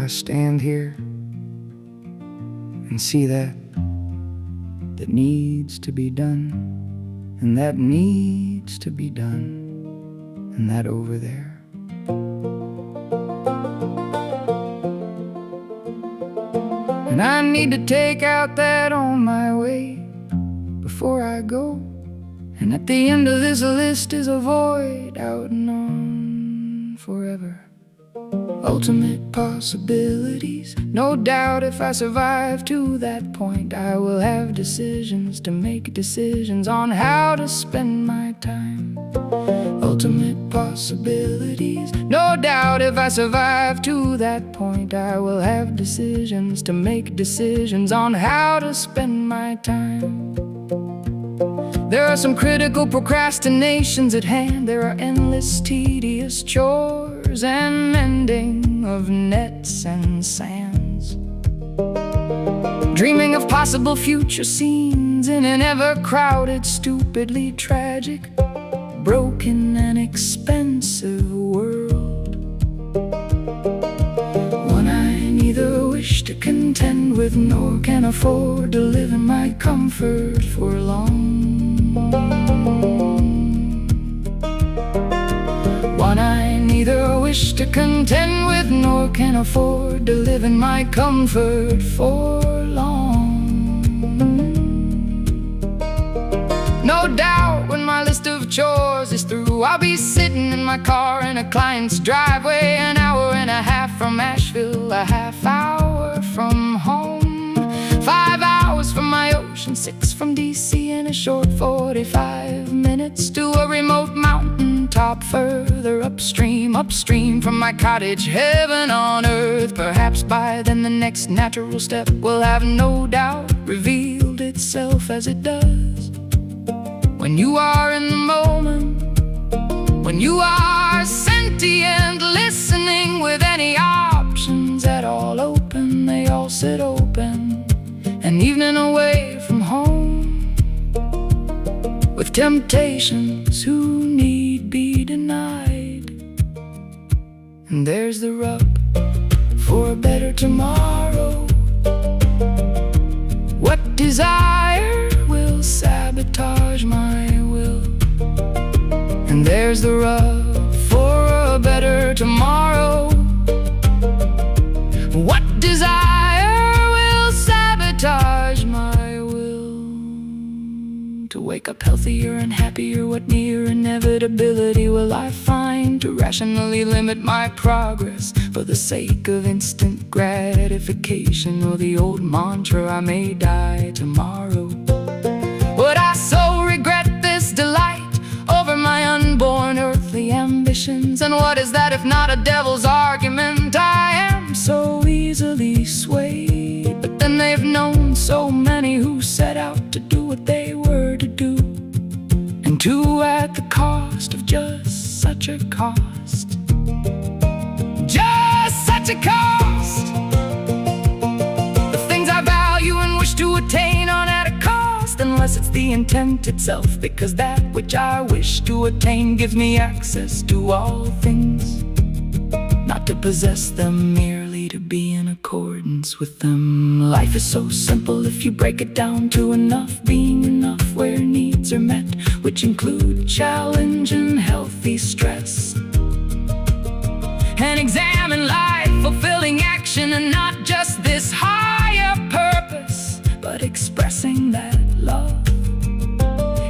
I stand here and see that needs to be done, and that needs to be done, and that over there. And I need to take out that on my way before I go. And at the end of this list is a void out and on forever. Ultimate possibilities. No doubt if I survive to that point, I will have decisions to make, decisions on how to spend my time. Ultimate possibilities. No doubt if I survive to that point, I will have decisions to make, decisions on how to spend my time. There are some critical procrastinations at hand. There are endless tedious chores and mending of nets and sands. Dreaming of possible future scenes in an ever-crowded, stupidly tragic, broken and expensive world. One I neither wish to contend with nor can afford to live in my comfort for long. One I neither wish to contend with nor can afford to live in my comfort for long. No doubt when my list of chores is through, I'll be sitting in my car in a client's driveway, an hour and a half from Asheville, a half hour from home, 5 hours from my ocean, 6 from DC, and a short 45 minutes to a remote mountain top further upstream from my cottage, heaven on earth. Perhaps by then the next natural step will have no doubt revealed itself, as it does when you are in the moment, when you are sentient, listening with any options at all open. They all sit open, an evening away from home, with temptations who need be denied. And there's the rub for a better tomorrow. What desire will sabotage my will? And there's the rub for a better tomorrow. What desire will sabotage my will? To wake up healthier and happier, what near inevitability will I find to rationally limit my progress for the sake of instant gratification, or the old mantra, I may die tomorrow? Would I so regret this delight over my unborn earthly ambitions? And what is that if not a devil's argument? I am so easily swayed, but then they've known so many who set out to do what they were to do, and to at the cost of just such a cost. Just such a cost. The things I value and wish to attain aren't at a cost, unless it's the intent itself, because that which I wish to attain gives me access to all things, not to possess them, merely to be in accordance with them. Life is so simple if you break it down to enough, being enough where needs are met, which include challenge and healthy stress. And examine life, fulfilling action, and not just this higher purpose, but expressing that love.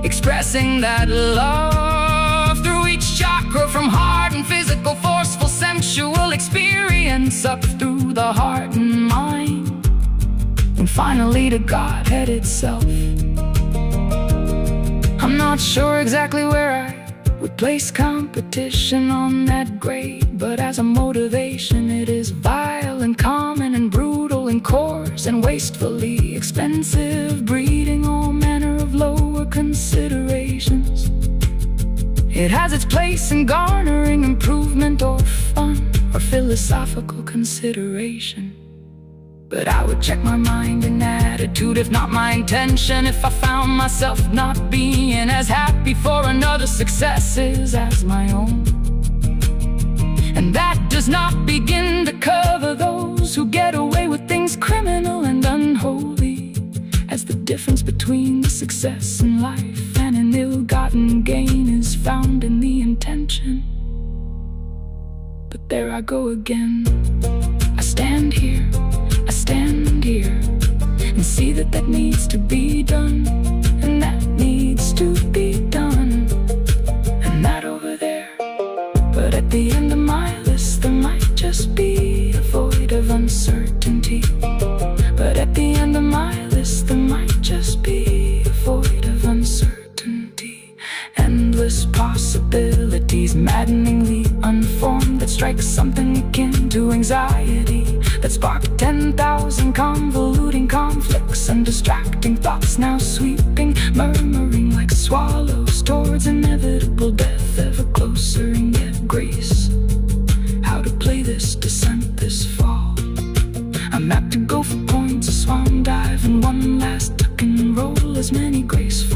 Expressing that love through each chakra, from heart and physical, forceful, sensual experience, up through the heart and mind, and finally to Godhead itself. I'm not sure exactly where I would place competition on that grade, but as a motivation it is vile and common and brutal and coarse and wastefully expensive, breeding all manner of lower considerations. It has its place in garnering improvement or fun or philosophical consideration, but I would check my mind and attitude, if not my intention, if I found myself not being as happy for another's successes as my own. And that does not begin to cover those difference between the success in life and an ill-gotten gain is found in the intention. But there I go again. I stand here, and see that that needs to be done, and that needs to be done, and that over there. But at the end of my list there might just be a void of uncertainty. But at the end of my list there might just be a void of uncertainty. Endless possibilities, maddeningly unformed, that strike something akin to anxiety, that spark 10,000 convoluting conflicts and distracting thoughts now sweeping, murmuring like swallows towards inevitable death, ever closer and yet grace. How to play this descent this fall? A map to go for points, a swan dive, and one last tuck and roll, as many graceful